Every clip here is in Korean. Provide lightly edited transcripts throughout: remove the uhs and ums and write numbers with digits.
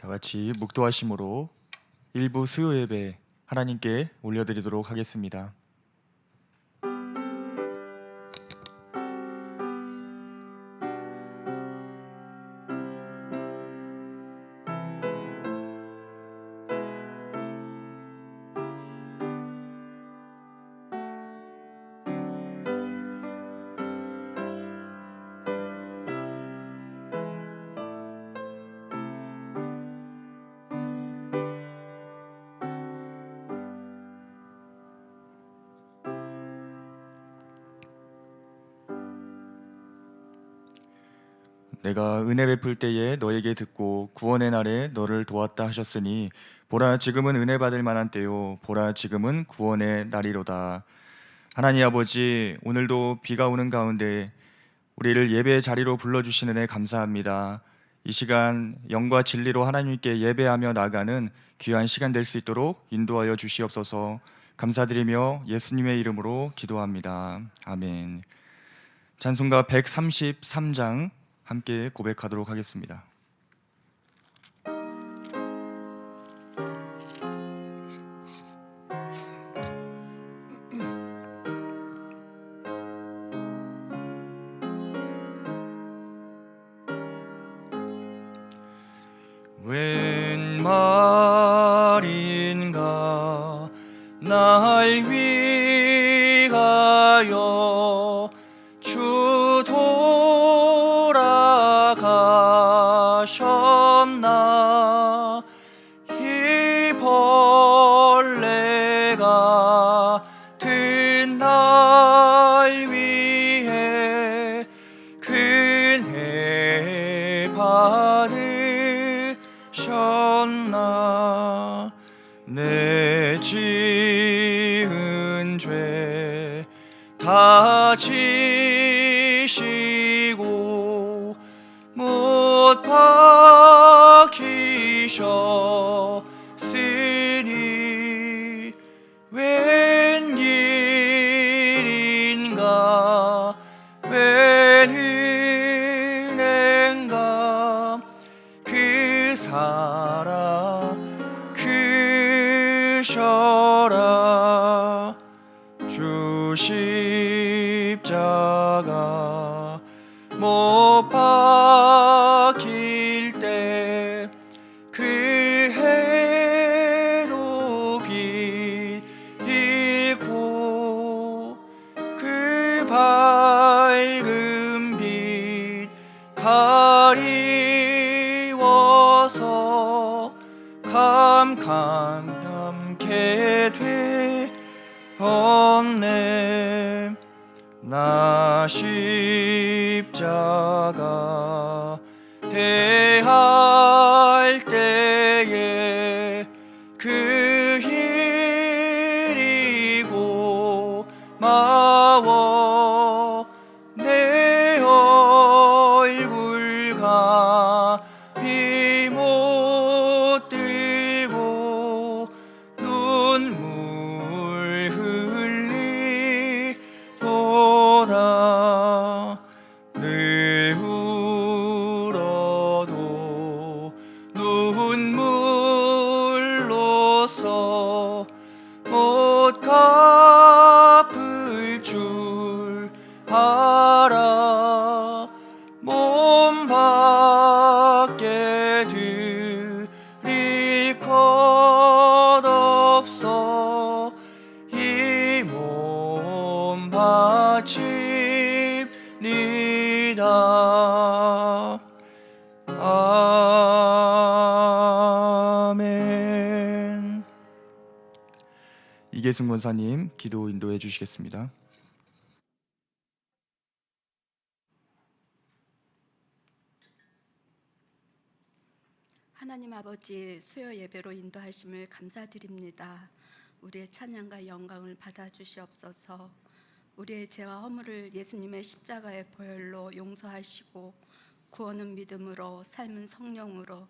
다 같이 묵도하심으로 일부 수요 예배 하나님께 올려드리도록 하겠습니다. 내가 은혜 베풀 때에 너에게 듣고 구원의 날에 너를 도왔다 하셨으니 보라 지금은 은혜 받을 만한 때요 보라 지금은 구원의 날이로다. 하나님 아버지, 오늘도 비가 오는 가운데 우리를 예배의 자리로 불러주시는 애 감사합니다. 이 시간 영과 진리로 하나님께 예배하며 나가는 귀한 시간 될 수 있도록 인도하여 주시옵소서. 감사드리며 예수님의 이름으로 기도합니다. 아멘. 찬송가 133장 함께 고백하도록 하겠습니다. 웬 말인가 날 위하여 주 돌아가셨나. 이 벌레가 든 날 위해 은혜 받으셨나. 내 지은 죄 다 지시고 못 박히셨으니 웬일인가 웬 은혜인가 그 사랑 크셔라. 주 십자가 못 박힐 때 그 해로 빛 잃고 그 밝은 빛 가리워서 캄캄하게 되었네. 나 십자가 대할 때에 그 일이고 마워 내 얼굴 감히 못 들고 눈물 흘리도다. 늘 울어도 눈물로써 못 갚을 줄 알아. 몸 밖에 드릴 것 없어 이 몸 바칩니다. 아멘. 이계승 권사님 기도 인도해 주시겠습니다. 하나님 아버지, 수요 예배로 인도하심을 감사드립니다. 우리의 찬양과 영광을 받아주시옵소서. 우리의 죄와 허물을 예수님의 십자가의 보혈로 용서하시고 구원은 믿음으로, 삶은 성령으로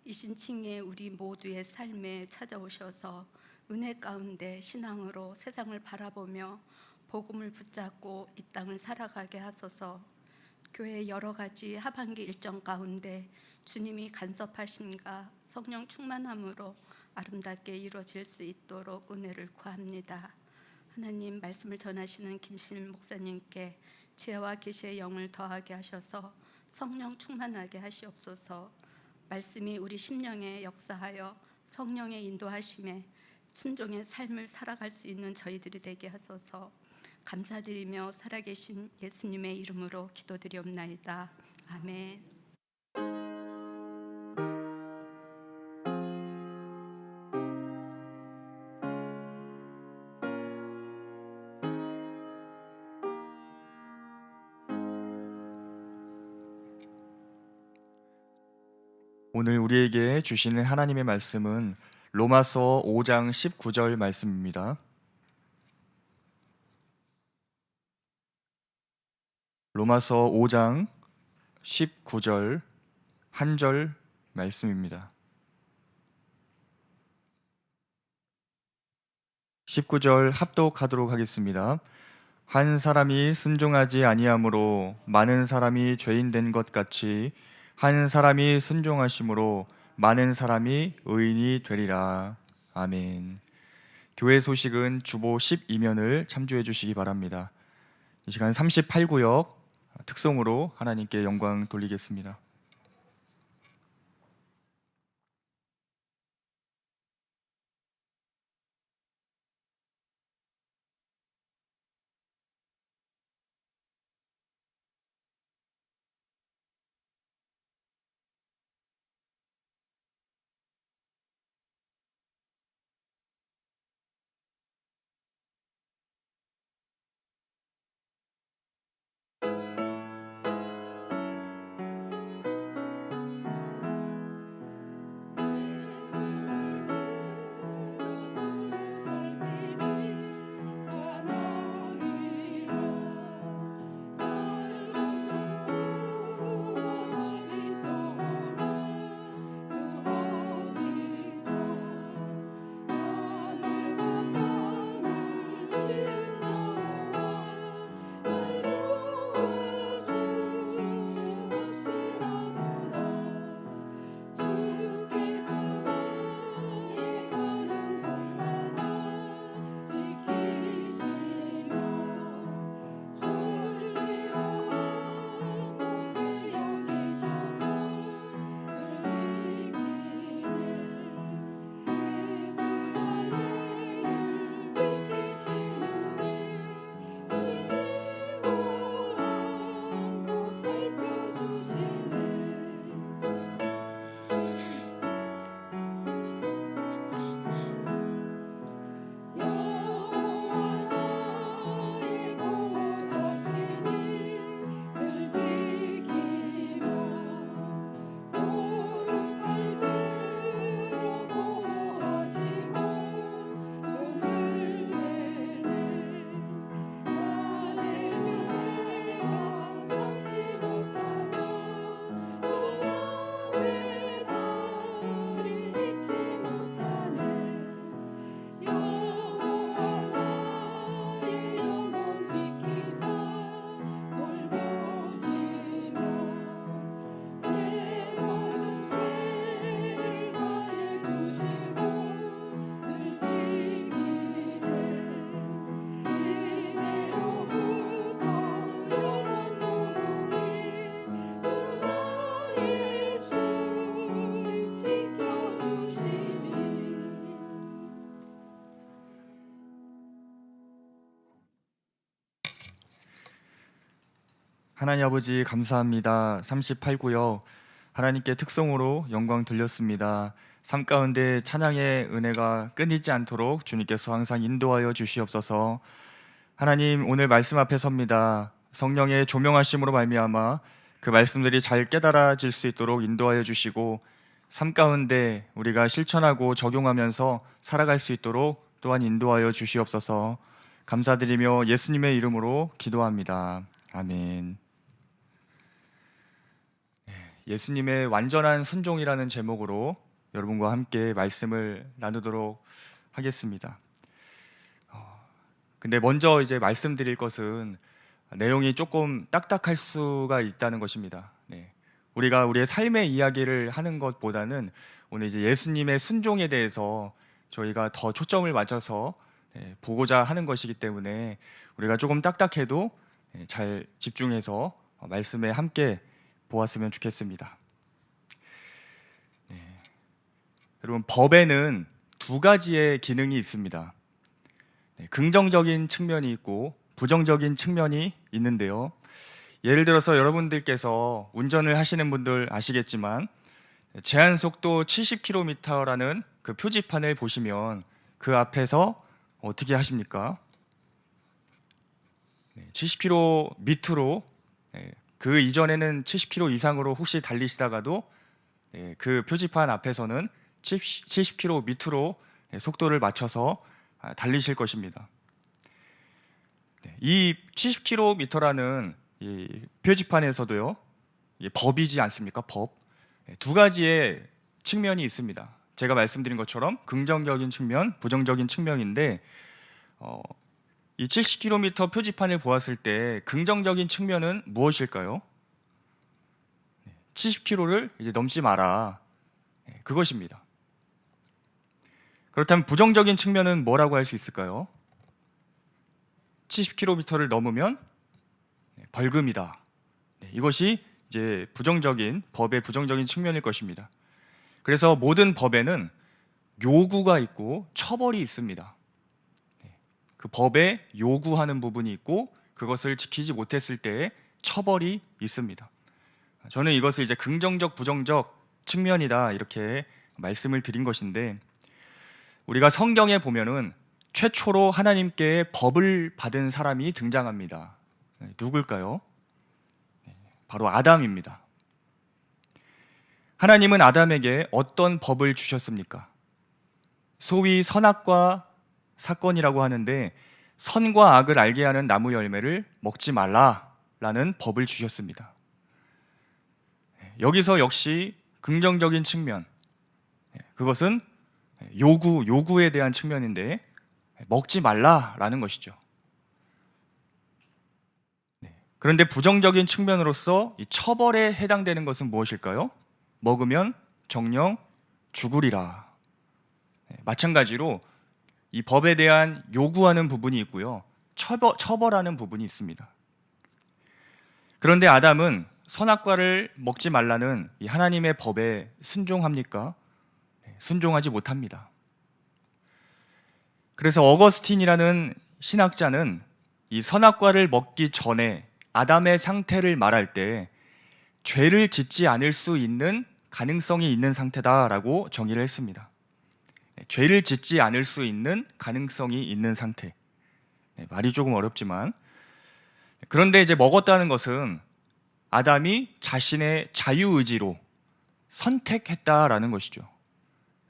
이신칭의 우리 모두의 삶에 찾아오셔서 은혜 가운데 신앙으로 세상을 바라보며 복음을 붙잡고 이 땅을 살아가게 하소서. 교회의 여러 가지 하반기 일정 가운데 주님이 간섭하심과 성령 충만함으로 아름답게 이루어질 수 있도록 은혜를 구합니다. 하나님, 말씀을 전하시는 김신일 목사님께 지혜와 계시의 영을 더하게 하셔서 성령 충만하게 하시옵소서. 말씀이 우리 심령에 역사하여 성령의 인도하심에 순종의 삶을 살아갈 수 있는 저희들이 되게 하소서. 감사드리며 살아계신 예수님의 이름으로 기도드리옵나이다. 아멘. 오늘 우리에게 주시는 하나님의 말씀은 로마서 5장 19절 말씀입니다. 로마서 5장 19절 한 절 말씀입니다. 19절 합독하도록 하겠습니다. 한 사람이 순종하지 아니함으로 많은 사람이 죄인 된 것 같이 한 사람이 순종하심으로 많은 사람이 의인이 되리라. 아멘. 교회 소식은 주보 12면을 참조해 주시기 바랍니다. 이 시간 38구역 특송으로 하나님께 영광 돌리겠습니다. 하나님 아버지 감사합니다. 38구역 하나님께 특송으로 영광 돌렸습니다. 삶 가운데 찬양의 은혜가 끊이지 않도록 주님께서 항상 인도하여 주시옵소서. 하나님, 오늘 말씀 앞에 섭니다. 성령의 조명하심으로 말미암아 그 말씀들이 잘 깨달아질 수 있도록 인도하여 주시고 삶 가운데 우리가 실천하고 적용하면서 살아갈 수 있도록 또한 인도하여 주시옵소서. 감사드리며 예수님의 이름으로 기도합니다. 아멘. 예수님의 완전한 순종이라는 제목으로 여러분과 함께 말씀을 나누도록 하겠습니다. 근데 먼저 이제 말씀드릴 것은 내용이 조금 딱딱할 수가 있다는 것입니다. 우리가 우리의 삶의 이야기를 하는 것보다는 오늘 이제 예수님의 순종에 대해서 저희가 더 초점을 맞춰서 보고자 하는 것이기 때문에 우리가 조금 딱딱해도 잘 집중해서 말씀에 함께 보았으면 좋겠습니다. 여러분, 법에는 두 가지의 기능이 있습니다. 긍정적인 측면이 있고 부정적인 측면이 있는데요. 예를 들어서 여러분들께서 운전을 하시는 분들 아시겠지만 제한 속도 70km라는 그 표지판을 보시면 그 앞에서 어떻게 하십니까? 70km 밑으로, 그 이전에는 70km 이상으로 혹시 달리시다가도 그 표지판 앞에서는 70km 밑으로 속도를 맞춰서 달리실 것입니다. 이 70km라는 이 표지판에서도요, 법이지 않습니까? 법. 두 가지의 측면이 있습니다. 제가 말씀드린 것처럼 긍정적인 측면, 부정적인 측면인데 이 70km 표지판을 보았을 때 긍정적인 측면은 무엇일까요? 70km를 이제 넘지 마라. 그것입니다. 그렇다면 부정적인 측면은 뭐라고 할 수 있을까요? 70km를 넘으면 벌금이다. 이것이 이제 부정적인, 법의 부정적인 측면일 것입니다. 그래서 모든 법에는 요구가 있고 처벌이 있습니다. 그 법에 요구하는 부분이 있고 그것을 지키지 못했을 때의 처벌이 있습니다. 저는 이것을 이제 긍정적, 부정적 측면이다 이렇게 말씀을 드린 것인데, 우리가 성경에 보면은 최초로 하나님께 법을 받은 사람이 등장합니다. 누굴까요? 바로 아담입니다. 하나님은 아담에게 어떤 법을 주셨습니까? 소위 선악과 사건이라고 하는데, 선과 악을 알게 하는 나무 열매를 먹지 말라라는 법을 주셨습니다. 여기서 역시 긍정적인 측면, 그것은 요구에 대한 측면인데 먹지 말라라는 것이죠. 그런데 부정적인 측면으로서 이 처벌에 해당되는 것은 무엇일까요? 먹으면 정령 죽으리라. 마찬가지로 이 법에 대한 요구하는 부분이 있고요, 처벌하는 부분이 있습니다. 그런데 아담은 선악과를 먹지 말라는 이 하나님의 법에 순종합니까? 순종하지 못합니다. 그래서 어거스틴이라는 신학자는 이 선악과를 먹기 전에 아담의 상태를 말할 때 죄를 짓지 않을 수 있는 가능성이 있는 상태다라고 정의를 했습니다. 죄를 짓지 않을 수 있는 가능성이 있는 상태. 말이 조금 어렵지만, 그런데 이제 먹었다는 것은 아담이 자신의 자유의지로 선택했다라는 것이죠.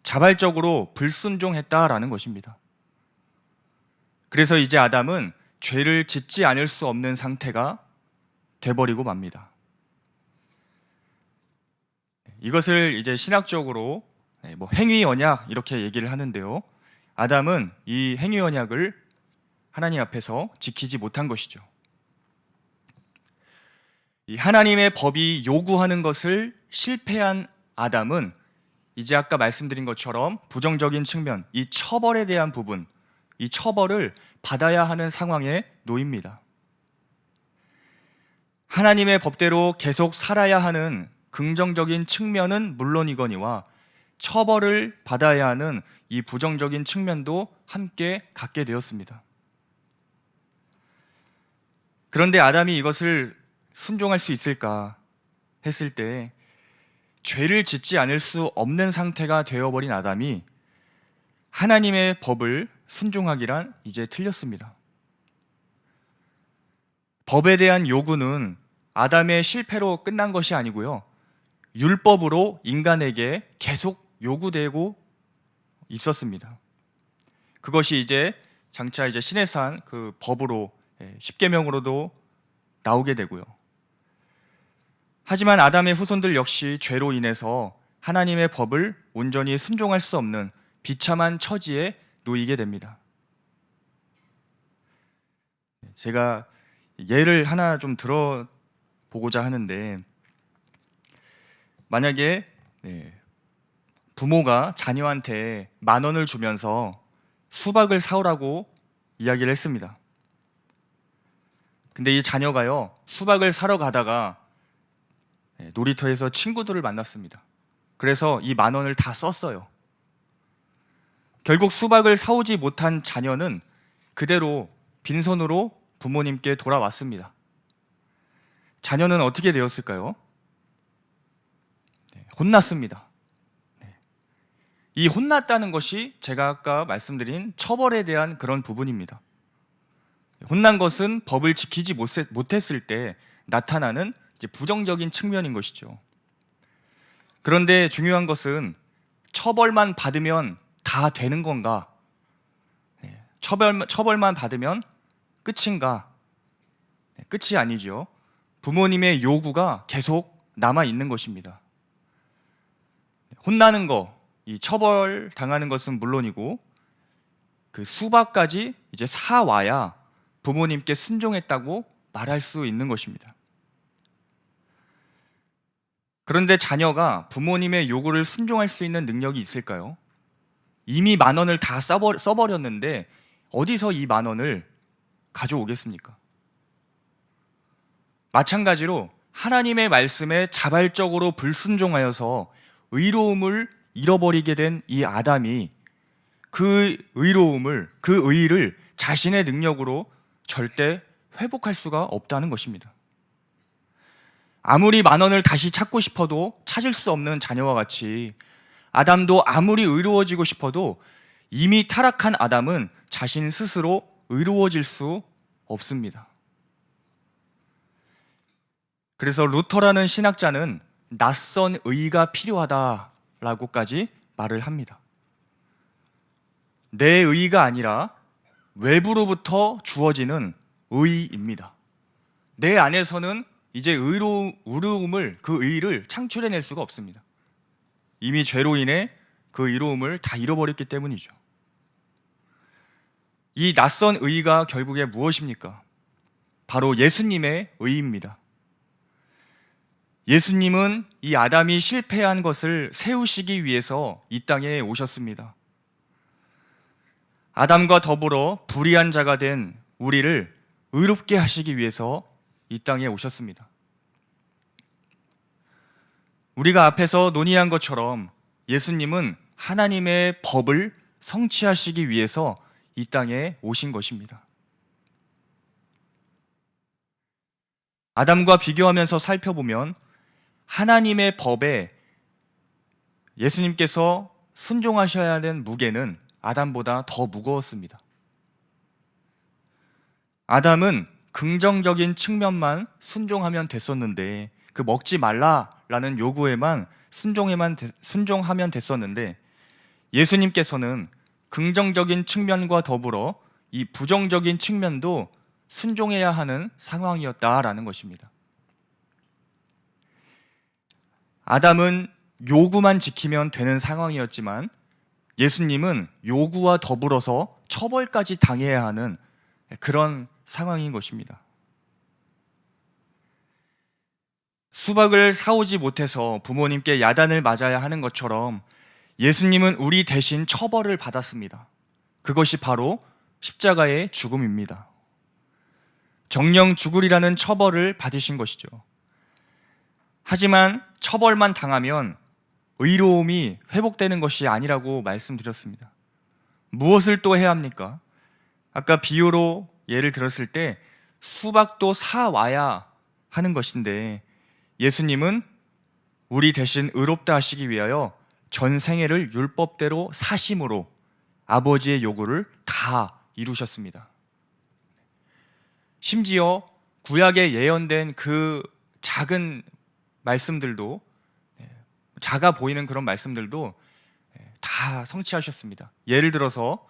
자발적으로 불순종했다라는 것입니다. 그래서 이제 아담은 죄를 짓지 않을 수 없는 상태가 돼버리고 맙니다. 이것을 이제 신학적으로 행위 언약 이렇게 얘기를 하는데요, 아담은 이 행위 언약을 하나님 앞에서 지키지 못한 것이죠. 이 하나님의 법이 요구하는 것을 실패한 아담은 이제 아까 말씀드린 것처럼 부정적인 측면, 이 처벌에 대한 부분, 이 처벌을 받아야 하는 상황에 놓입니다. 하나님의 법대로 계속 살아야 하는 긍정적인 측면은 물론이거니와 처벌을 받아야 하는 이 부정적인 측면도 함께 갖게 되었습니다. 그런데 아담이 이것을 순종할 수 있을까 했을 때 죄를 짓지 않을 수 없는 상태가 되어버린 아담이 하나님의 법을 순종하기란 이제 틀렸습니다. 법에 대한 요구는 아담의 실패로 끝난 것이 아니고요, 율법으로 인간에게 계속 요구되고 있었습니다. 그것이 이제 장차 이제 신의 산 그 법으로, 십계명으로도 나오게 되고요. 하지만 아담의 후손들 역시 죄로 인해서 하나님의 법을 온전히 순종할 수 없는 비참한 처지에 놓이게 됩니다. 제가 예를 하나 좀 들어보고자 하는데, 만약에 부모가 자녀한테 10,000원을 주면서 수박을 사오라고 이야기를 했습니다. 근데 이 자녀가요, 수박을 사러 가다가 놀이터에서 친구들을 만났습니다. 그래서 이 10,000원을 다 썼어요. 결국 수박을 사오지 못한 자녀는 그대로 빈손으로 부모님께 돌아왔습니다. 자녀는 어떻게 되었을까요? 혼났습니다. 이 혼났다는 것이 제가 아까 말씀드린 처벌에 대한 그런 부분입니다. 혼난 것은 법을 지키지 못했을 때 나타나는 이제 부정적인 측면인 것이죠. 그런데 중요한 것은 처벌만 받으면 다 되는 건가? 처벌만 받으면 끝인가? 끝이 아니죠. 부모님의 요구가 계속 남아 있는 것입니다. 혼나는 거, 이 처벌 당하는 것은 물론이고 그 수박까지 이제 사와야 부모님께 순종했다고 말할 수 있는 것입니다. 그런데 자녀가 부모님의 요구를 순종할 수 있는 능력이 있을까요? 이미 10,000원을 다 써버렸는데 어디서 이 10,000원을 가져오겠습니까? 마찬가지로 하나님의 말씀에 자발적으로 불순종하여서 의로움을 잃어버리게 된 이 아담이 그 의로움을, 그 의를 자신의 능력으로 절대 회복할 수가 없다는 것입니다. 아무리 10,000원을 다시 찾고 싶어도 찾을 수 없는 자녀와 같이 아담도 아무리 의로워지고 싶어도 이미 타락한 아담은 자신 스스로 의로워질 수 없습니다. 그래서 루터라는 신학자는 낯선 의가 필요하다라고까지 말을 합니다. 내 의가 아니라 외부로부터 주어지는 의입니다. 내 안에서는 이제 의로움을, 그 의를 창출해낼 수가 없습니다. 이미 죄로 인해 그 의로움을 다 잃어버렸기 때문이죠. 이 낯선 의가 결국에 무엇입니까? 바로 예수님의 의입니다. 예수님은 이 아담이 실패한 것을 세우시기 위해서 이 땅에 오셨습니다. 아담과 더불어 불의한 자가 된 우리를 의롭게 하시기 위해서 이 땅에 오셨습니다. 우리가 앞에서 논의한 것처럼 예수님은 하나님의 법을 성취하시기 위해서 이 땅에 오신 것입니다. 아담과 비교하면서 살펴보면 하나님의 법에 예수님께서 순종하셔야 하는 무게는 아담보다 더 무거웠습니다. 아담은 긍정적인 측면만 순종하면 됐었는데, 그 먹지 말라라는 요구에만 순종하면 됐었는데, 예수님께서는 긍정적인 측면과 더불어 이 부정적인 측면도 순종해야 하는 상황이었다라는 것입니다. 아담은 요구만 지키면 되는 상황이었지만 예수님은 요구와 더불어서 처벌까지 당해야 하는 그런 상황인 것입니다. 수박을 사오지 못해서 부모님께 야단을 맞아야 하는 것처럼 예수님은 우리 대신 처벌을 받았습니다. 그것이 바로 십자가의 죽음입니다. 정령 죽으리라는 처벌을 받으신 것이죠. 하지만 처벌만 당하면 의로움이 회복되는 것이 아니라고 말씀드렸습니다. 무엇을 또 해야 합니까? 아까 비유로 예를 들었을 때 수박도 사와야 하는 것인데, 예수님은 우리 대신 의롭다 하시기 위하여 전 생애를 율법대로 사심으로 아버지의 요구를 다 이루셨습니다. 심지어 구약에 예언된 그 작은 말씀들도, 작아 보이는 그런 말씀들도 다 성취하셨습니다. 예를 들어서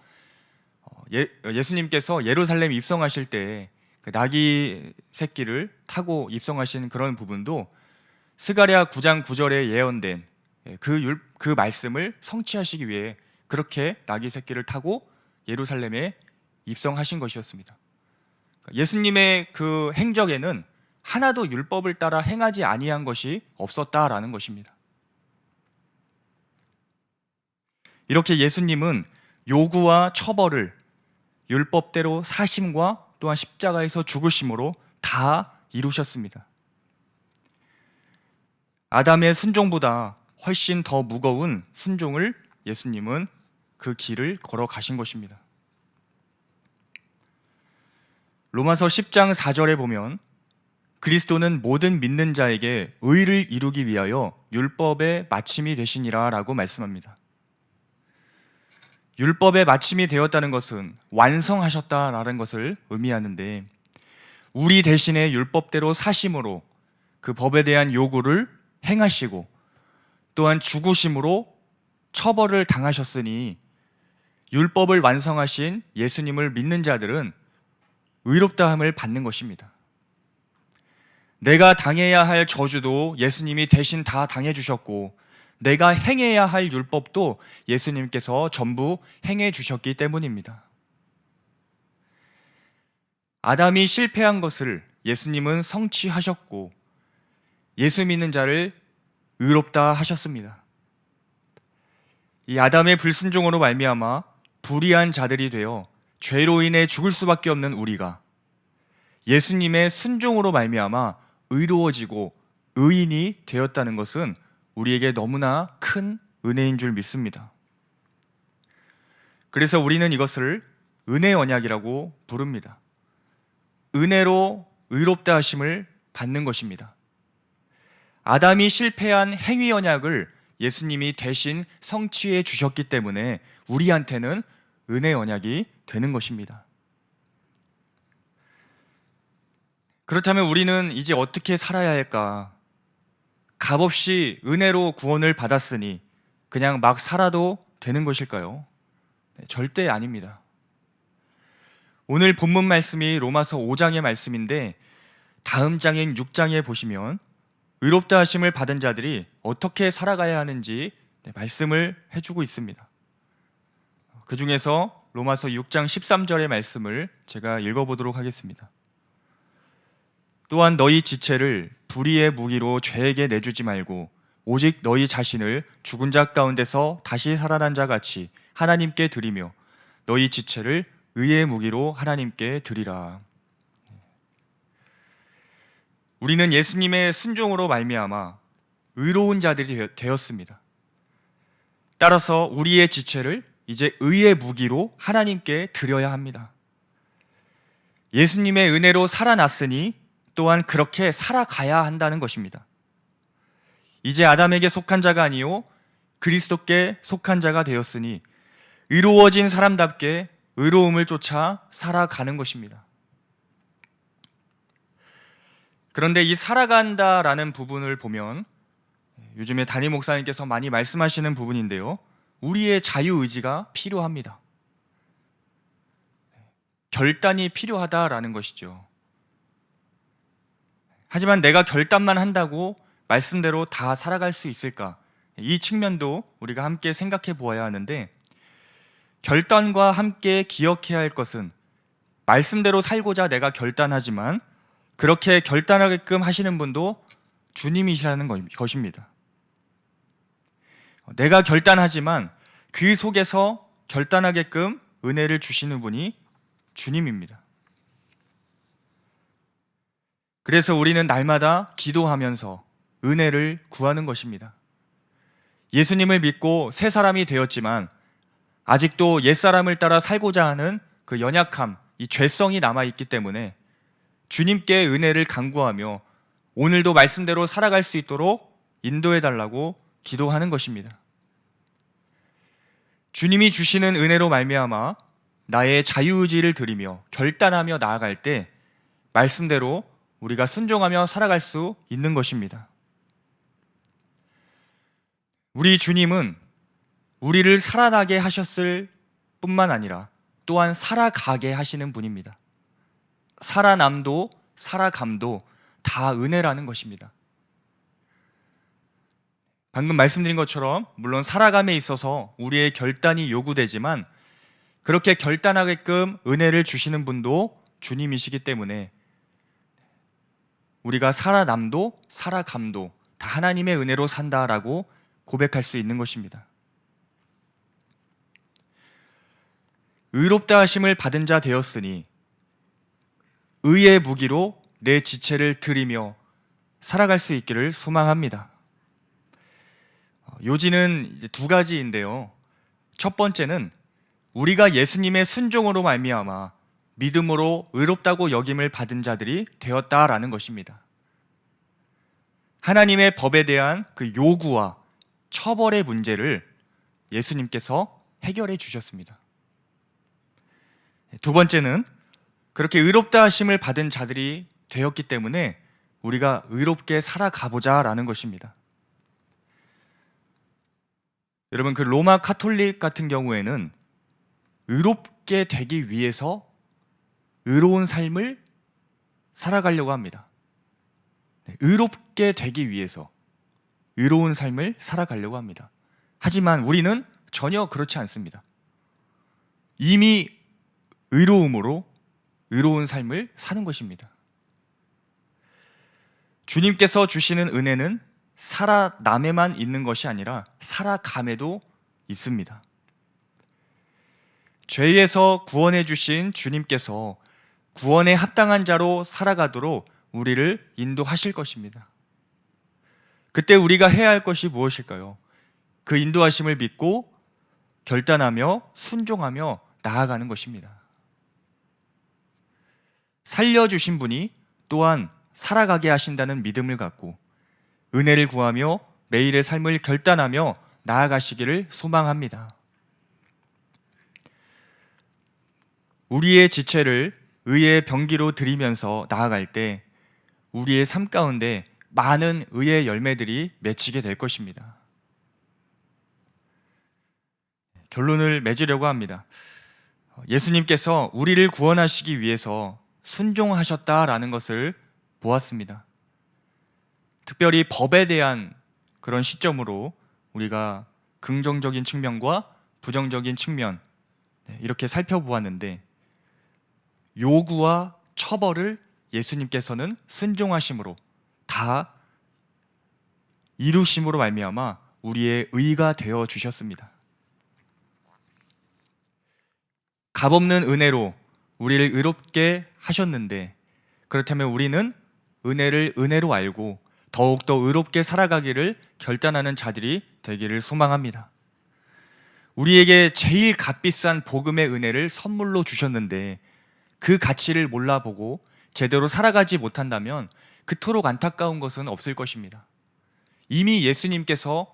예수님께서 예루살렘 입성하실 때 그 나귀 새끼를 타고 입성하신 그런 부분도 스가랴 9장 9절에 예언된 그 말씀을 성취하시기 위해 그렇게 나귀 새끼를 타고 예루살렘에 입성하신 것이었습니다. 예수님의 그 행적에는 하나도 율법을 따라 행하지 아니한 것이 없었다라는 것입니다. 이렇게 예수님은 요구와 처벌을 율법대로 사심과 또한 십자가에서 죽으심으로 다 이루셨습니다. 아담의 순종보다 훨씬 더 무거운 순종을 예수님은 그 길을 걸어가신 것입니다. 로마서 10장 4절에 보면 그리스도는 모든 믿는 자에게 의를 이루기 위하여 율법의 마침이 되시니라 라고 말씀합니다. 율법의 마침이 되었다는 것은 완성하셨다라는 것을 의미하는데, 우리 대신에 율법대로 사심으로 그 법에 대한 요구를 행하시고 또한 죽으심으로 처벌을 당하셨으니 율법을 완성하신 예수님을 믿는 자들은 의롭다함을 받는 것입니다. 내가 당해야 할 저주도 예수님이 대신 다 당해주셨고, 내가 행해야 할 율법도 예수님께서 전부 행해주셨기 때문입니다. 아담이 실패한 것을 예수님은 성취하셨고, 예수 믿는 자를 의롭다 하셨습니다. 이 아담의 불순종으로 말미암아 불의한 자들이 되어 죄로 인해 죽을 수밖에 없는 우리가 예수님의 순종으로 말미암아 의로워지고 의인이 되었다는 것은 우리에게 너무나 큰 은혜인 줄 믿습니다. 그래서 우리는 이것을 은혜 언약이라고 부릅니다. 은혜로 의롭다 하심을 받는 것입니다. 아담이 실패한 행위 언약을 예수님이 대신 성취해 주셨기 때문에 우리한테는 은혜 언약이 되는 것입니다. 그렇다면 우리는 이제 어떻게 살아야 할까? 값없이 은혜로 구원을 받았으니 그냥 막 살아도 되는 것일까요? 절대 아닙니다. 오늘 본문 말씀이 로마서 5장의 말씀인데, 다음 장인 6장에 보시면 의롭다 하심을 받은 자들이 어떻게 살아가야 하는지 말씀을 해주고 있습니다. 그 중에서 로마서 6장 13절의 말씀을 제가 읽어보도록 하겠습니다. 또한 너희 지체를 불의의 무기로 죄에게 내주지 말고 오직 너희 자신을 죽은 자 가운데서 다시 살아난 자 같이 하나님께 드리며 너희 지체를 의의 무기로 하나님께 드리라. 우리는 예수님의 순종으로 말미암아 의로운 자들이 되었습니다. 따라서 우리의 지체를 이제 의의 무기로 하나님께 드려야 합니다. 예수님의 은혜로 살아났으니 또한 그렇게 살아가야 한다는 것입니다. 이제 아담에게 속한 자가 아니요 그리스도께 속한 자가 되었으니 의로워진 사람답게 의로움을 쫓아 살아가는 것입니다. 그런데 이 살아간다라는 부분을 보면 요즘에 담임 목사님께서 많이 말씀하시는 부분인데요, 우리의 자유의지가 필요합니다. 결단이 필요하다라는 것이죠. 하지만 내가 결단만 한다고 말씀대로 다 살아갈 수 있을까? 이 측면도 우리가 함께 생각해 보아야 하는데, 결단과 함께 기억해야 할 것은 말씀대로 살고자 내가 결단하지만 그렇게 결단하게끔 하시는 분도 주님이시라는 것입니다. 내가 결단하지만 그 속에서 결단하게끔 은혜를 주시는 분이 주님입니다. 그래서 우리는 날마다 기도하면서 은혜를 구하는 것입니다. 예수님을 믿고 새 사람이 되었지만 아직도 옛사람을 따라 살고자 하는 그 연약함, 이 죄성이 남아있기 때문에 주님께 은혜를 간구하며 오늘도 말씀대로 살아갈 수 있도록 인도해달라고 기도하는 것입니다. 주님이 주시는 은혜로 말미암아 나의 자유의지를 드리며 결단하며 나아갈 때 말씀대로 우리가 순종하며 살아갈 수 있는 것입니다. 우리 주님은 우리를 살아나게 하셨을 뿐만 아니라 또한 살아가게 하시는 분입니다. 살아남도 살아감도 다 은혜라는 것입니다. 방금 말씀드린 것처럼 물론 살아감에 있어서 우리의 결단이 요구되지만 그렇게 결단하게끔 은혜를 주시는 분도 주님이시기 때문에 우리가 살아남도 살아감도 다 하나님의 은혜로 산다라고 고백할 수 있는 것입니다. 의롭다 하심을 받은 자 되었으니 의의 무기로 내 지체를 드리며 살아갈 수 있기를 소망합니다. 요지는 이제 두 가지인데요. 첫 번째는 우리가 예수님의 순종으로 말미암아 믿음으로 의롭다고 여김을 받은 자들이 되었다라는 것입니다. 하나님의 법에 대한 그 요구와 처벌의 문제를 예수님께서 해결해 주셨습니다. 두 번째는 그렇게 의롭다 하심을 받은 자들이 되었기 때문에 우리가 의롭게 살아가보자라는 것입니다. 여러분, 그 로마 카톨릭 같은 경우에는 의롭게 되기 위해서 의로운 삶을 살아가려고 합니다. 의롭게 되기 위해서 의로운 삶을 살아가려고 합니다. 하지만 우리는 전혀 그렇지 않습니다. 이미 의로움으로 의로운 삶을 사는 것입니다. 주님께서 주시는 은혜는 살아남에만 있는 것이 아니라 살아감에도 있습니다. 죄에서 구원해 주신 주님께서 구원에 합당한 자로 살아가도록 우리를 인도하실 것입니다. 그때 우리가 해야 할 것이 무엇일까요? 그 인도하심을 믿고 결단하며 순종하며 나아가는 것입니다. 살려주신 분이 또한 살아가게 하신다는 믿음을 갖고 은혜를 구하며 매일의 삶을 결단하며 나아가시기를 소망합니다. 우리의 지체를 의의 병기로 드리면서 나아갈 때 우리의 삶 가운데 많은 의의 열매들이 맺히게 될 것입니다. 결론을 맺으려고 합니다. 예수님께서 우리를 구원하시기 위해서 순종하셨다라는 것을 보았습니다. 특별히 법에 대한 그런 시점으로 우리가 긍정적인 측면과 부정적인 측면 이렇게 살펴보았는데, 요구와 처벌을 예수님께서는 순종하심으로 다 이루심으로 말미암아 우리의 의가 되어 주셨습니다. 값없는 은혜로 우리를 의롭게 하셨는데, 그렇다면 우리는 은혜를 은혜로 알고 더욱더 의롭게 살아가기를 결단하는 자들이 되기를 소망합니다. 우리에게 제일 값비싼 복음의 은혜를 선물로 주셨는데 그 가치를 몰라보고 제대로 살아가지 못한다면 그토록 안타까운 것은 없을 것입니다. 이미 예수님께서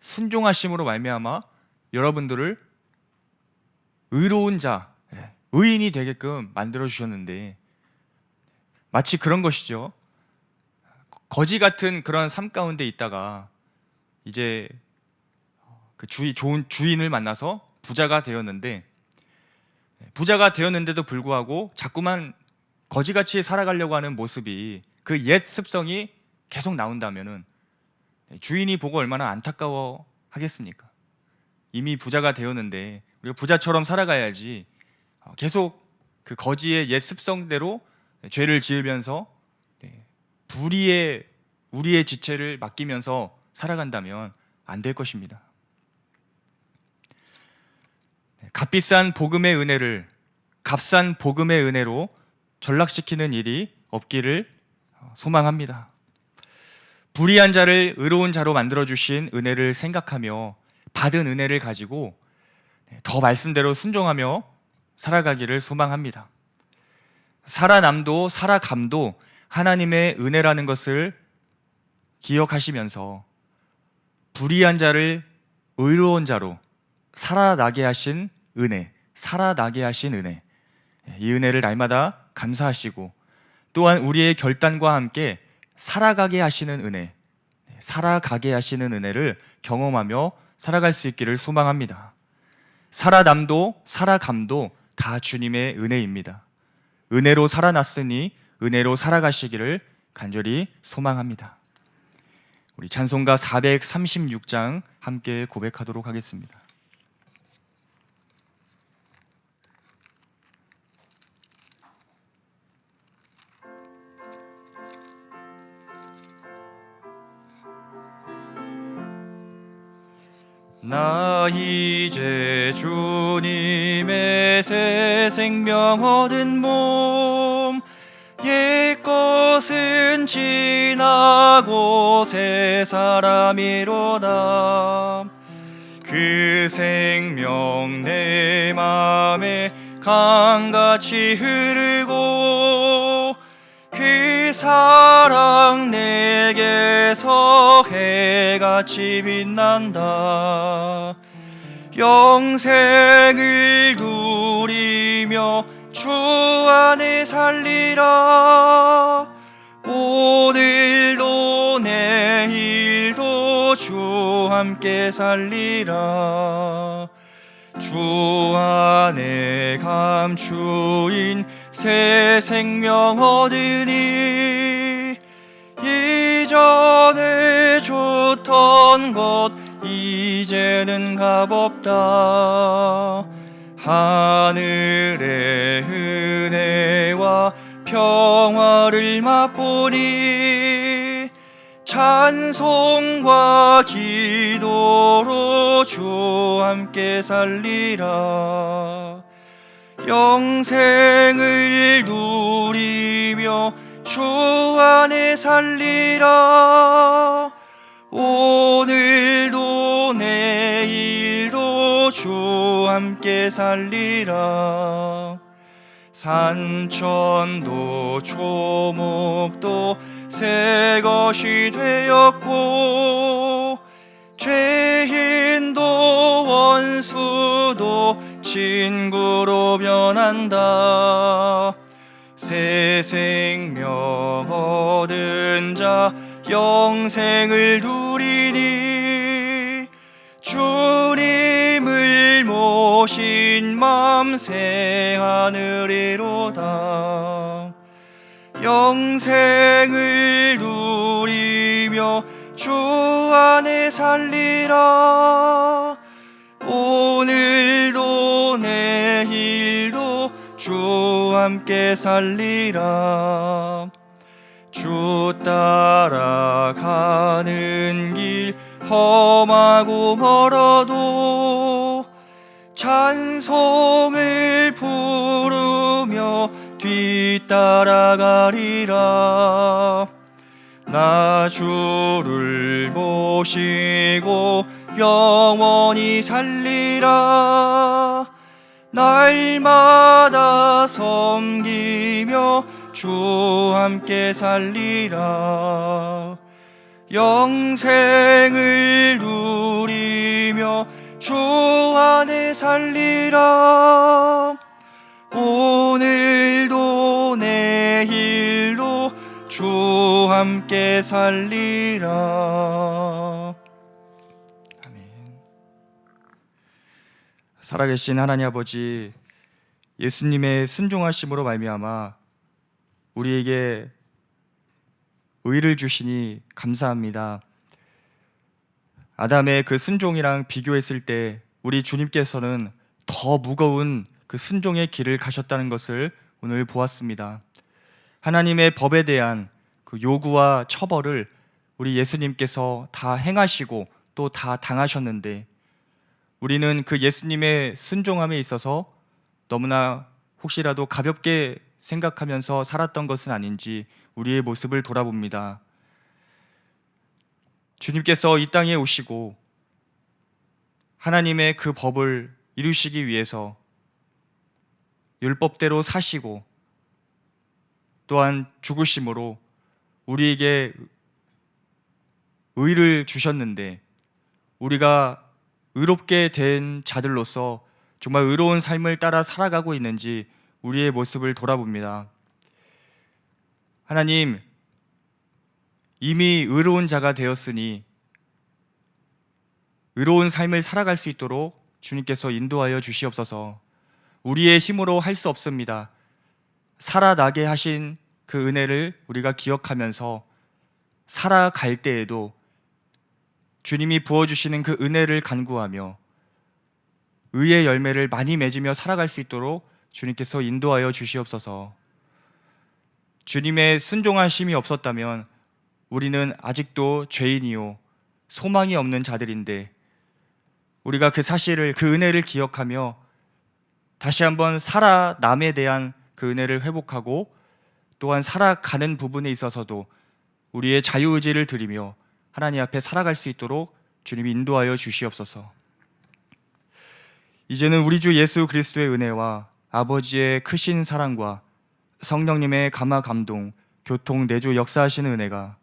순종하심으로 말미암아 여러분들을 의로운 자, 의인이 되게끔 만들어 주셨는데, 마치 그런 것이죠. 거지 같은 그런 삶 가운데 있다가 이제 그 좋은 주인을 만나서 부자가 되었는데도 불구하고 자꾸만 거지같이 살아가려고 하는 모습이, 그 옛 습성이 계속 나온다면은 주인이 보고 얼마나 안타까워 하겠습니까? 이미 부자가 되었는데 우리가 부자처럼 살아가야지 계속 그 거지의 옛 습성대로 죄를 지으면서 불의의 우리의 지체를 맡기면서 살아간다면 안 될 것입니다. 값비싼 복음의 은혜를 값싼 복음의 은혜로 전락시키는 일이 없기를 소망합니다. 불의한 자를 의로운 자로 만들어주신 은혜를 생각하며 받은 은혜를 가지고 더 말씀대로 순종하며 살아가기를 소망합니다. 살아남도 살아감도 하나님의 은혜라는 것을 기억하시면서 불의한 자를 의로운 자로 살아나게 하신 은혜, 이 은혜를 날마다 감사하시고, 또한 우리의 결단과 함께 살아가게 하시는 은혜를 경험하며 살아갈 수 있기를 소망합니다. 살아남도 살아감도 다 주님의 은혜입니다. 은혜로 살아났으니 은혜로 살아가시기를 간절히 소망합니다. 우리 찬송가 436장 함께 고백하도록 하겠습니다. 나 이제 주님의 새 생명 얻은 몸, 옛것은 지나고 새 사람이로다. 그 생명 내 맘에 강같이 흐르고 그 사랑 내게서 해같이 빛난다. 영생을 누리며 주 안에 살리라. 오늘도 내일도 주 함께 살리라. 주 안에 감추인 새 생명 얻으니 이전에 좋던 것 이제는 값없다. 하늘의 은혜와 평화를 맛보니 찬송과 기도로 주 함께 살리라. 영생을 누리며 주 안에 살리라. 오늘도 내일도 주 함께 살리라. 산천도 초목도 새 것이 되었고 죄인도 원수도 친구로 변한다. 새 생명 얻은 자 영생을 누리니 주님을 모신 맘 새 하늘이로다. 영생을 누리며 주 안에 살리라. 오늘도 내일도 주 함께 살리라. 주 따라가는 길 험하고 멀어도 찬송을 부르며 뒤따라가리라. 나 주를 모시고 영원히 살리라. 날마다 섬기며 주 함께 살리라. 영생을 누리며 주 안에 살리라. 오늘도 내일도 주 함께 살리라. 아멘. 살아계신 하나님 아버지, 예수님의 순종하심으로 말미암아 우리에게 의를 주시니 감사합니다. 아담의 그 순종이랑 비교했을 때 우리 주님께서는 더 무거운 그 순종의 길을 가셨다는 것을 오늘 보았습니다. 하나님의 법에 대한 그 요구와 처벌을 우리 예수님께서 다 행하시고 또 다 당하셨는데 우리는 그 예수님의 순종함에 있어서 너무나 혹시라도 가볍게 생각하면서 살았던 것은 아닌지 우리의 모습을 돌아봅니다. 주님께서 이 땅에 오시고 하나님의 그 법을 이루시기 위해서 율법대로 사시고 또한 죽으심으로 우리에게 의를 주셨는데 우리가 의롭게 된 자들로서 정말 의로운 삶을 따라 살아가고 있는지 우리의 모습을 돌아봅니다. 하나님, 이미 의로운 자가 되었으니 의로운 삶을 살아갈 수 있도록 주님께서 인도하여 주시옵소서. 우리의 힘으로 할 수 없습니다. 살아나게 하신 그 은혜를 우리가 기억하면서 살아갈 때에도 주님이 부어주시는 그 은혜를 간구하며 의의 열매를 많이 맺으며 살아갈 수 있도록 주님께서 인도하여 주시옵소서. 주님의 순종하심이 없었다면 우리는 아직도 죄인이요 소망이 없는 자들인데 우리가 그 사실을, 그 은혜를 기억하며 다시 한번 살아남에 대한 그 은혜를 회복하고 또한 살아가는 부분에 있어서도 우리의 자유의지를 드리며 하나님 앞에 살아갈 수 있도록 주님이 인도하여 주시옵소서. 이제는 우리 주 예수 그리스도의 은혜와 아버지의 크신 사랑과 성령님의 감화 감동, 교통 내조 역사하시는 은혜가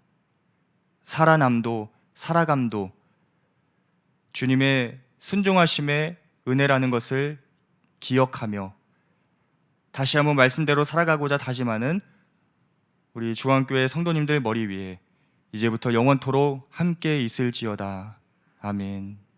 살아남도 살아감도 주님의 순종하심의 은혜라는 것을 기억하며 다시 한번 말씀대로 살아가고자 다짐하는 우리 중앙교회 성도님들 머리 위에 이제부터 영원토록 함께 있을지어다. 아멘.